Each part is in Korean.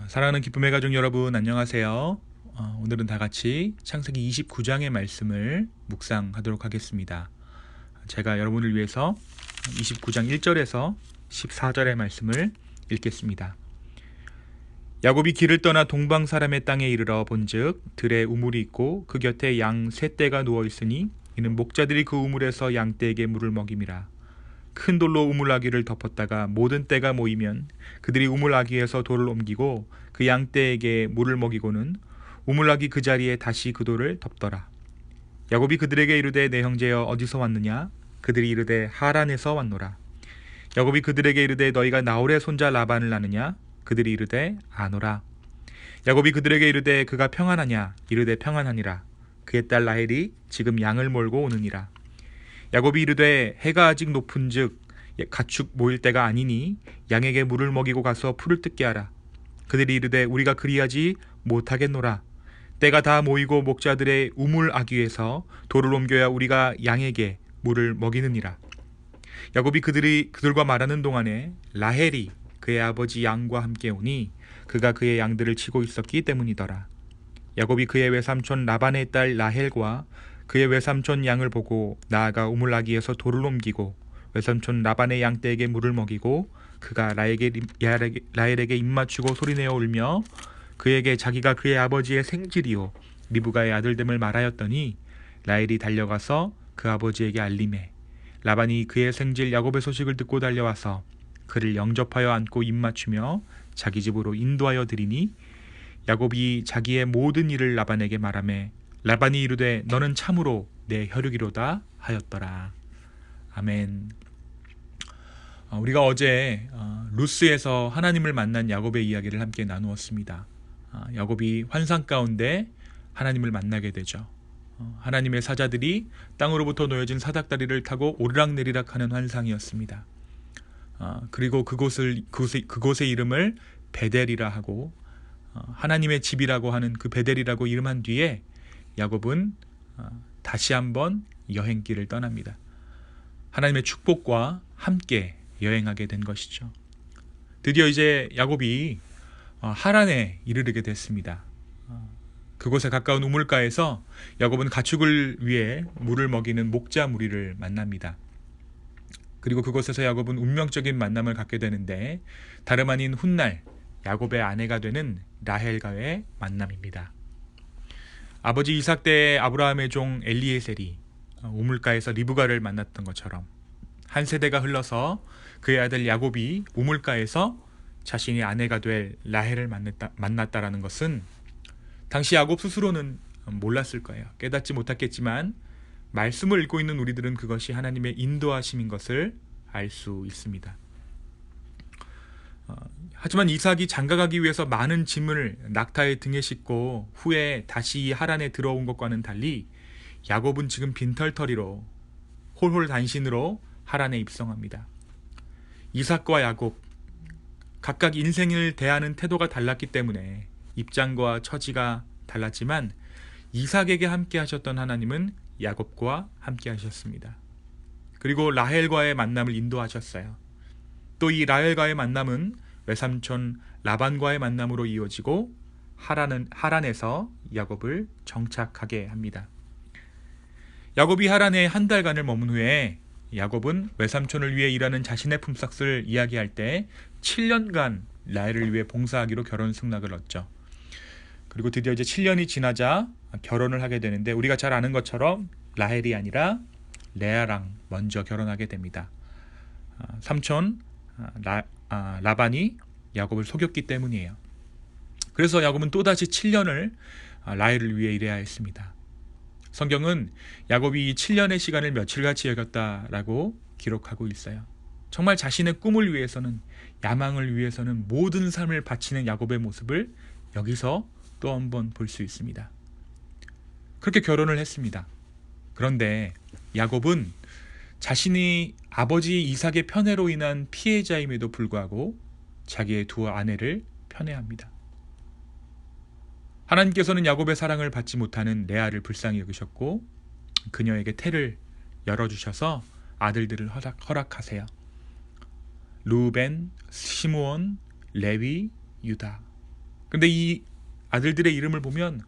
사랑하는 기쁨의 가족 여러분, 안녕하세요. 오늘은 다 같이 창세기 29장의 말씀을 묵상하도록 하겠습니다. 제가 여러분을 위해서 29장 1절에서 14절의 말씀을 읽겠습니다. 야곱이 길을 떠나 동방 사람의 땅에 이르러 본즉 들에 우물이 있고 그 곁에 양 세 떼가 누워 있으니 이는 목자들이 그 우물에서 양 떼에게 물을 먹임이라. 큰 돌로 우물아귀를 덮었다가 모든 떼가 모이면 그들이 우물아귀에서 돌을 옮기고 그 양떼에게 물을 먹이고는 우물아귀 그 자리에 다시 그 돌을 덮더라. 야곱이 그들에게 이르되 내 형제여 어디서 왔느냐? 그들이 이르되 하란에서 왔노라. 야곱이 그들에게 이르되 너희가 나홀의 손자 라반을 아느냐? 그들이 이르되 아노라. 야곱이 그들에게 이르되 그가 평안하냐? 이르되 평안하니라. 그의 딸 라헬이 지금 양을 몰고 오느니라. 야곱이 이르되 해가 아직 높은즉 가축 모일 때가 아니니 양에게 물을 먹이고 가서 풀을 뜯게 하라. 그들이 이르되 우리가 그리하지 못하겠노라. 때가 다 모이고 목자들의 우물 아귀에서 돌을 옮겨야 우리가 양에게 물을 먹이느니라. 야곱이 그들과 말하는 동안에 라헬이 그의 아버지 양과 함께 오니 그가 그의 양들을 치고 있었기 때문이더라. 야곱이 그의 외삼촌 라반의 딸 라헬과 그의 외삼촌 양을 보고 나아가 우물아귀에서 돌을 옮기고 외삼촌 라반의 양떼에게 물을 먹이고 그가 라헬에게 입맞추고 소리내어 울며 그에게 자기가 그의 아버지의 생질이요 리브가의 아들됨을 말하였더니 라헬이 달려가서 그 아버지에게 알림해 라반이 그의 생질 야곱의 소식을 듣고 달려와서 그를 영접하여 안고 입맞추며 자기 집으로 인도하여 드리니 야곱이 자기의 모든 일을 라반에게 말하매 라반이 이르되 너는 참으로 내 혈육이로다 하였더라. 아멘. 우리가 어제 루스에서 하나님을 만난 야곱의 이야기를 함께 나누었습니다. 야곱이 환상 가운데 하나님을 만나게 되죠. 하나님의 사자들이 땅으로부터 놓여진 사닥다리를 타고 오르락내리락 하는 환상이었습니다. 그리고 그곳의 이름을 베델이라 하고 하나님의 집이라고 하는 그 베델이라고 이름한 뒤에 야곱은 다시 한번 여행길을 떠납니다. 하나님의 축복과 함께 여행하게 된 것이죠. 드디어 이제 야곱이 하란에 이르게 됐습니다. 그곳에 가까운 우물가에서 야곱은 가축을 위해 물을 먹이는 목자 무리를 만납니다. 그리고 그곳에서 야곱은 운명적인 만남을 갖게 되는데 다름 아닌 훗날 야곱의 아내가 되는 라헬과의 만남입니다. 아버지 이삭 때의 아브라함의 종 엘리에셀이 우물가에서 리브가를 만났던 것처럼 한 세대가 흘러서 그의 아들 야곱이 우물가에서 자신이 아내가 될 라헬을 만났다라는 것은 당시 야곱 스스로는 몰랐을 거예요. 깨닫지 못했겠지만 말씀을 읽고 있는 우리들은 그것이 하나님의 인도하심인 것을 알 수 있습니다. 하지만 이삭이 장가가기 위해서 많은 짐을 낙타의 등에 싣고 후에 다시 하란에 들어온 것과는 달리 야곱은 지금 빈털터리로 홀홀단신으로 하란에 입성합니다. 이삭과 야곱 각각 인생을 대하는 태도가 달랐기 때문에 입장과 처지가 달랐지만 이삭에게 함께 하셨던 하나님은 야곱과 함께 하셨습니다. 그리고 라헬과의 만남을 인도하셨어요. 또 이 라헬과의 만남은 외삼촌 라반과의 만남으로 이어지고 하란에서 야곱을 정착하게 합니다. 야곱이 하란에 한 달간을 머문 후에 야곱은 외삼촌을 위해 일하는 자신의 품삯을 이야기할 때 7년간 라헬을 위해 봉사하기로 결혼 승낙을 얻죠. 그리고 드디어 이제 7년이 지나자 결혼을 하게 되는데 우리가 잘 아는 것처럼 라헬이 아니라 레아랑 먼저 결혼하게 됩니다. 삼촌 라반이 야곱을 속였기 때문이에요. 그래서 야곱은 또다시 7년을 라헬을 위해 일해야 했습니다. 성경은 야곱이 이 7년의 시간을 며칠같이 여겼다라고 기록하고 있어요. 정말 자신의 꿈을 위해서는, 야망을 위해서는 모든 삶을 바치는 야곱의 모습을 여기서 또 한번 볼 수 있습니다. 그렇게 결혼을 했습니다. 그런데 야곱은 자신이 아버지 이삭의 편애로 인한 피해자임에도 불구하고 자기의 두 아내를 편애합니다. 하나님께서는 야곱의 사랑을 받지 못하는 레아를 불쌍히 여기셨고 그녀에게 태를 열어주셔서 아들들을 허락하세요. 루벤, 시므온, 레위, 유다 그런데 이 아들들의 이름을 보면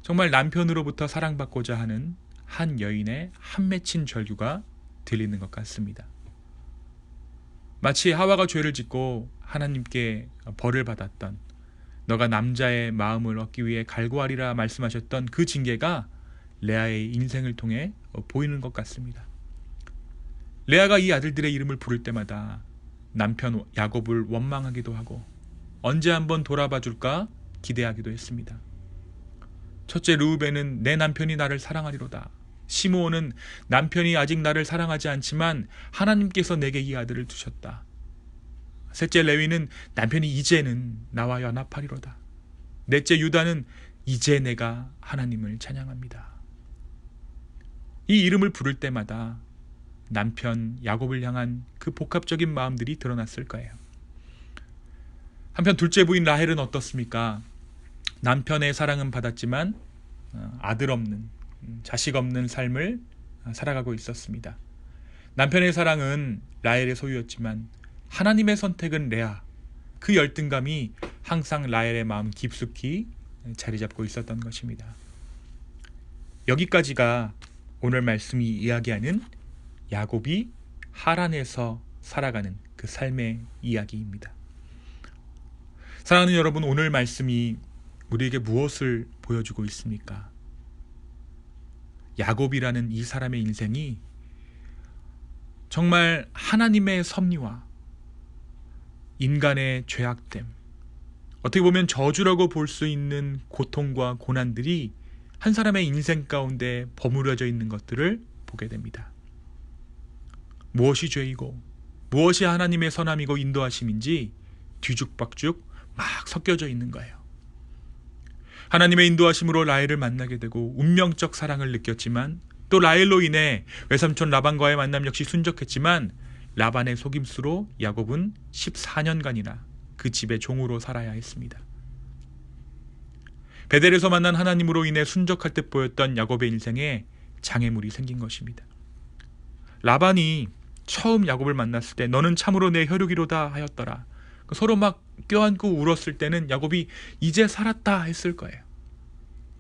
정말 남편으로부터 사랑받고자 하는 한 여인의 한 맺힌 절규가 들리는 것 같습니다. 마치 하와가 죄를 짓고 하나님께 벌을 받았던, 너가 남자의 마음을 얻기 위해 갈구하리라 말씀하셨던 그 징계가 레아의 인생을 통해 보이는 것 같습니다. 레아가 이 아들들의 이름을 부를 때마다 남편 야곱을 원망하기도 하고 언제 한번 돌아봐 줄까 기대하기도 했습니다. 첫째 르우벤은 내 남편이 나를 사랑하리로다. 시므온은 남편이 아직 나를 사랑하지 않지만 하나님께서 내게 이 아들을 두셨다. 셋째 레위는 남편이 이제는 나와 연합하리로다. 넷째 유다는 이제 내가 하나님을 찬양합니다. 이 이름을 부를 때마다 남편 야곱을 향한 그 복합적인 마음들이 드러났을 거예요. 한편 둘째 부인 라헬은 어떻습니까? 남편의 사랑은 받았지만 아들 없는, 자식 없는 삶을 살아가고 있었습니다. 남편의 사랑은 라헬의 소유였지만 하나님의 선택은 레아, 그 열등감이 항상 라헬의 마음 깊숙이 자리 잡고 있었던 것입니다. 여기까지가 오늘 말씀이 이야기하는 야곱이 하란에서 살아가는 그 삶의 이야기입니다. 사랑하는 여러분, 오늘 말씀이 우리에게 무엇을 보여주고 있습니까? 야곱이라는 이 사람의 인생이 정말 하나님의 섭리와 인간의 죄악됨, 어떻게 보면 저주라고 볼 수 있는 고통과 고난들이 한 사람의 인생 가운데 버무려져 있는 것들을 보게 됩니다. 무엇이 죄이고 무엇이 하나님의 선함이고 인도하심인지 뒤죽박죽 막 섞여져 있는 거예요. 하나님의 인도하심으로 라헬을 만나게 되고 운명적 사랑을 느꼈지만, 또 라헬로 인해 외삼촌 라반과의 만남 역시 순적했지만 라반의 속임수로 야곱은 14년간이나 그 집의 종으로 살아야 했습니다. 베델에서 만난 하나님으로 인해 순적할 듯 보였던 야곱의 인생에 장애물이 생긴 것입니다. 라반이 처음 야곱을 만났을 때 너는 참으로 내 혈육이로다 하였더라. 서로 막 껴안고 울었을 때는 야곱이 이제 살았다 했을 거예요.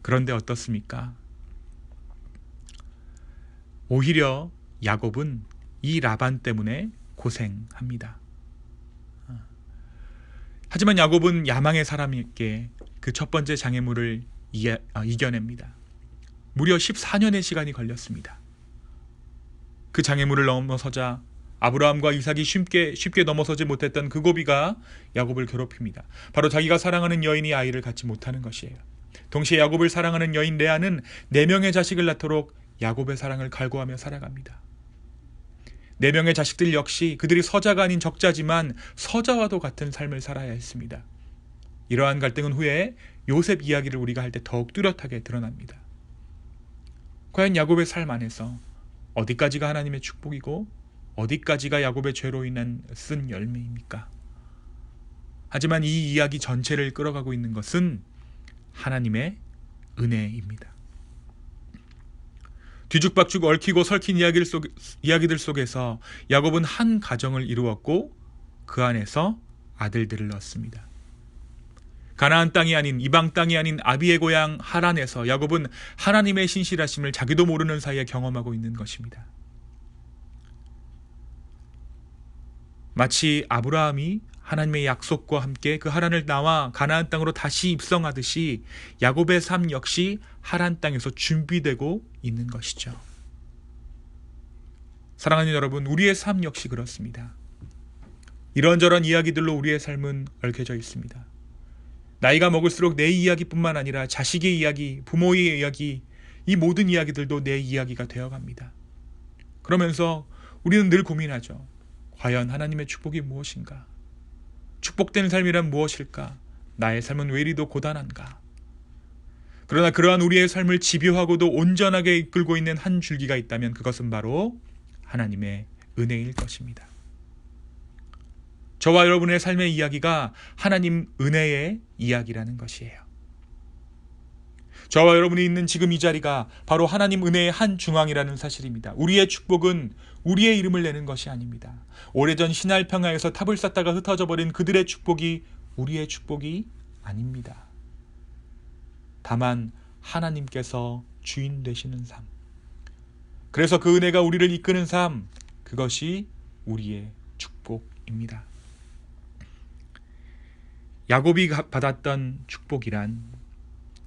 그런데 어떻습니까? 오히려 야곱은 이 라반 때문에 고생합니다. 하지만 야곱은 야망의 사람에게 그 첫 번째 장애물을 이겨냅니다. 무려 14년의 시간이 걸렸습니다. 그 장애물을 넘어서자 아브라함과 이삭이 쉽게 넘어서지 못했던 그 고비가 야곱을 괴롭힙니다. 바로 자기가 사랑하는 여인이 아이를 갖지 못하는 것이에요. 동시에 야곱을 사랑하는 여인 레아는 4명의 자식을 낳도록 야곱의 사랑을 갈구하며 살아갑니다. 4명의 자식들 역시 그들이 서자가 아닌 적자지만 서자와도 같은 삶을 살아야 했습니다. 이러한 갈등은 후에 요셉 이야기를 우리가 할 때 더욱 뚜렷하게 드러납니다. 과연 야곱의 삶 안에서 어디까지가 하나님의 축복이고 어디까지가 야곱의 죄로 인한 쓴 열매입니까? 하지만 이 이야기 전체를 끌어가고 있는 것은 하나님의 은혜입니다. 뒤죽박죽 얽히고 설킨 이야기들 속에서 야곱은 한 가정을 이루었고 그 안에서 아들들을 낳았습니다. 가나안 땅이 아닌, 이방 땅이 아닌 아비의 고향 하란에서 야곱은 하나님의 신실하심을 자기도 모르는 사이에 경험하고 있는 것입니다. 마치 아브라함이 하나님의 약속과 함께 그 하란을 나와 가나안 땅으로 다시 입성하듯이 야곱의 삶 역시 하란 땅에서 준비되고 있는 것이죠. 사랑하는 여러분, 우리의 삶 역시 그렇습니다. 이런저런 이야기들로 우리의 삶은 얽혀져 있습니다. 나이가 먹을수록 내 이야기뿐만 아니라 자식의 이야기, 부모의 이야기, 이 모든 이야기들도 내 이야기가 되어갑니다. 그러면서 우리는 늘 고민하죠. 과연 하나님의 축복이 무엇인가? 축복된 삶이란 무엇일까? 나의 삶은 왜 이리도 고단한가? 그러나 그러한 우리의 삶을 집요하고도 온전하게 이끌고 있는 한 줄기가 있다면 그것은 바로 하나님의 은혜일 것입니다. 저와 여러분의 삶의 이야기가 하나님 은혜의 이야기라는 것이에요. 저와 여러분이 있는 지금 이 자리가 바로 하나님 은혜의 한 중앙이라는 사실입니다. 우리의 축복은 우리의 이름을 내는 것이 아닙니다. 오래전 신할 평야에서 탑을 쌓다가 흩어져 버린 그들의 축복이 우리의 축복이 아닙니다. 다만 하나님께서 주인 되시는 삶, 그래서 그 은혜가 우리를 이끄는 삶, 그것이 우리의 축복입니다. 야곱이 받았던 축복이란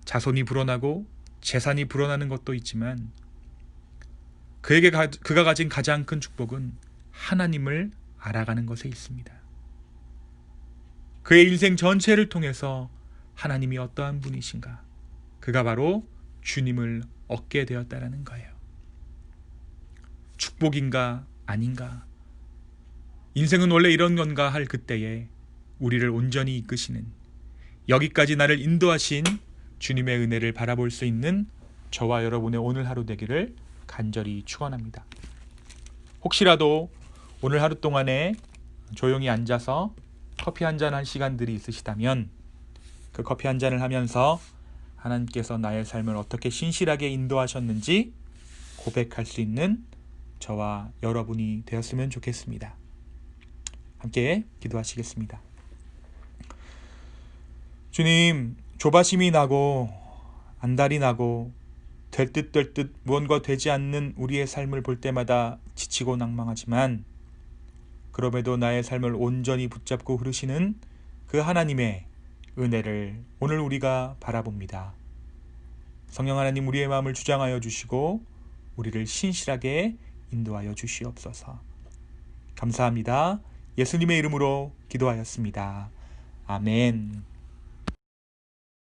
자손이 불어나고 재산이 불어나는 것도 있지만 그가 가진 가장 큰 축복은 하나님을 알아가는 것에 있습니다. 그의 인생 전체를 통해서 하나님이 어떠한 분이신가, 그가 바로 주님을 얻게 되었다라는 거예요. 축복인가 아닌가, 인생은 원래 이런 건가 할 그때에 우리를 온전히 이끄시는, 여기까지 나를 인도하신 주님의 은혜를 바라볼 수 있는 저와 여러분의 오늘 하루 되기를 간절히 축원합니다. 혹시라도 오늘 하루 동안에 조용히 앉아서 커피 한잔 한 시간들이 있으시다면 그 커피 한 잔을 하면서 하나님께서 나의 삶을 어떻게 신실하게 인도하셨는지 고백할 수 있는 저와 여러분이 되었으면 좋겠습니다. 함께 기도하시겠습니다. 주님, 조바심이 나고 안달이 나고 될 듯 될 듯 무언가 되지 않는 우리의 삶을 볼 때마다 지치고 낭망하지만 그럼에도 나의 삶을 온전히 붙잡고 흐르시는 그 하나님의 은혜를 오늘 우리가 바라봅니다. 성령 하나님, 우리의 마음을 주장하여 주시고 우리를 신실하게 인도하여 주시옵소서. 감사합니다. 예수님의 이름으로 기도하였습니다. 아멘.